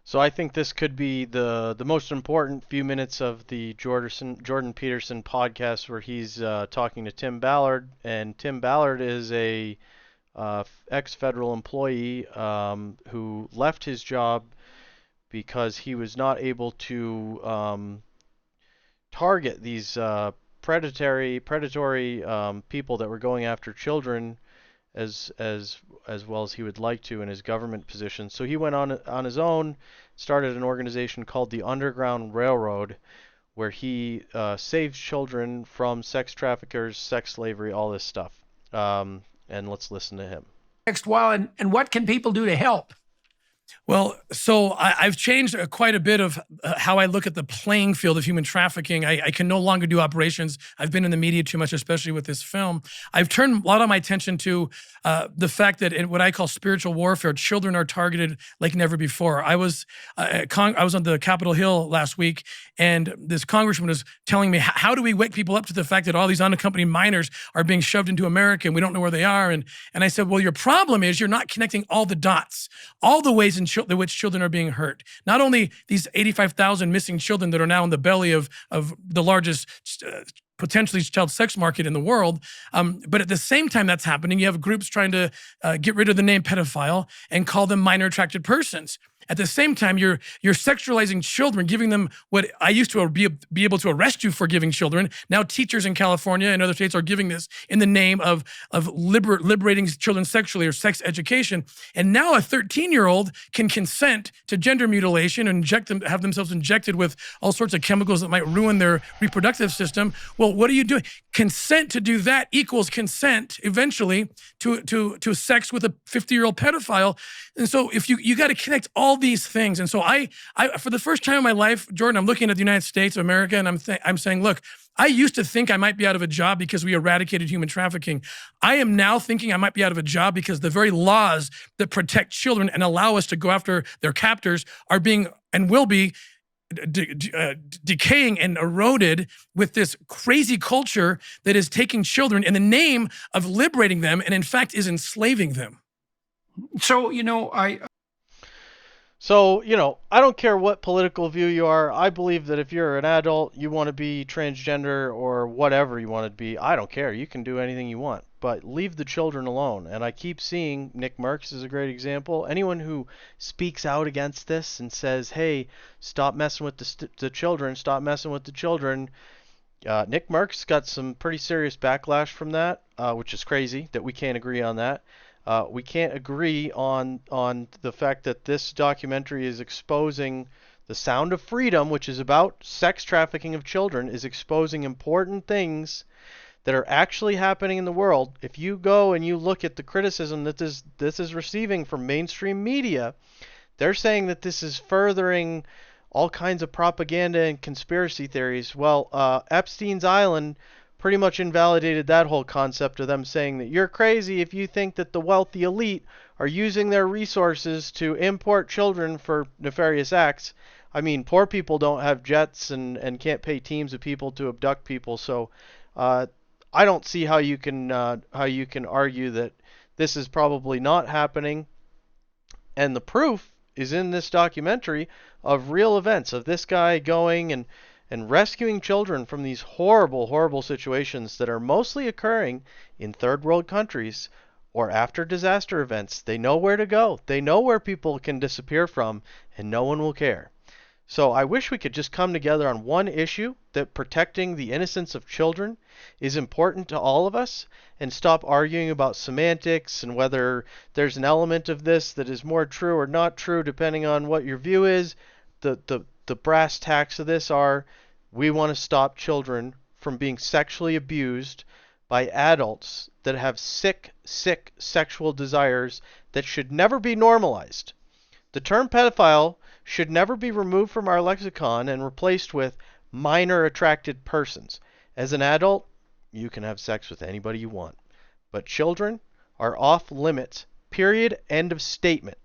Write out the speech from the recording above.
So I think this could be the most important few minutes of the Jordan Peterson podcast, where he's talking to Tim Ballard, and Tim Ballard is a ex-federal employee who left his job because he was not able to target these predatory people that were going after children as well as he would like to in his government position. So he went on his own, started an organization called the Underground Railroad, where he saves children from sex traffickers, sex slavery, all this stuff. And let's listen to him. Next while, and what can people do to help? Well, so I've changed quite a bit of how I look at the playing field of human trafficking. I can no longer do operations. I've been in the media too much, especially with this film. I've turned a lot of my attention to the fact that in what I call spiritual warfare, children are targeted like never before. I was on the Capitol Hill last week, and this congressman was telling me, how do we wake people up to the fact that all these unaccompanied minors are being shoved into America and we don't know where they are? And I said, well, your problem is you're not connecting all the dots, all the ways in which children are being hurt. Not only these 85,000 missing children that are now in the belly of the largest potentially child sex market in the world, but at the same time that's happening, you have groups trying to get rid of the name pedophile and call them minor attracted persons. At the same time, you're sexualizing children, giving them what I used to be able to arrest you for giving children. Now teachers in California and other states are giving this in the name of liberating children sexually or sex education. And now a 13-year-old can consent to gender mutilation and have themselves injected with all sorts of chemicals that might ruin their reproductive system. Well, what are you doing? Consent to do that equals consent eventually to sex with a 50-year-old pedophile. And so if you got to connect all these things. And so I for the first time in my life, Jordan, I'm looking at the United States of America, and I'm saying, look, I used to think I might be out of a job because we eradicated human trafficking. I am now thinking I might be out of a job because the very laws that protect children and allow us to go after their captors are being and will be decaying and eroded with this crazy culture that is taking children in the name of liberating them and in fact is enslaving them. So, I don't care what political view you are. I believe that if you're an adult, you want to be transgender or whatever you want to be, I don't care. You can do anything you want, but leave the children alone. And I keep seeing Nick Merckx is a great example. Anyone who speaks out against this and says, hey, stop messing with the children, stop messing with the children. Nick Merckx got some pretty serious backlash from that, which is crazy that we can't agree on that. We can't agree on the fact that this documentary is exposing The Sound of Freedom, which is about sex trafficking of children, is exposing important things that are actually happening in the world. If you go and you look at the criticism that this is receiving from mainstream media, they're saying that this is furthering all kinds of propaganda and conspiracy theories. Well, Epstein's Island pretty much invalidated that whole concept of them saying that you're crazy if you think that the wealthy elite are using their resources to import children for nefarious acts. I mean, poor people don't have jets and can't pay teams of people to abduct people. So I don't see how you can argue that this is probably not happening. And the proof is in this documentary of real events of this guy going and rescuing children from these horrible, horrible situations that are mostly occurring in third world countries or after disaster events. They know where to go. They know where people can disappear from, and no one will care. So I wish we could just come together on one issue, that protecting the innocence of children is important to all of us, and stop arguing about semantics and whether there's an element of this that is more true or not true depending on what your view is. The brass tacks of this are, we want to stop children from being sexually abused by adults that have sick sexual desires that should never be normalized. The term pedophile should never be removed from our lexicon and replaced with minor attracted persons. As an adult, you can have sex with anybody you want. But children are off limits. Period. End of statement.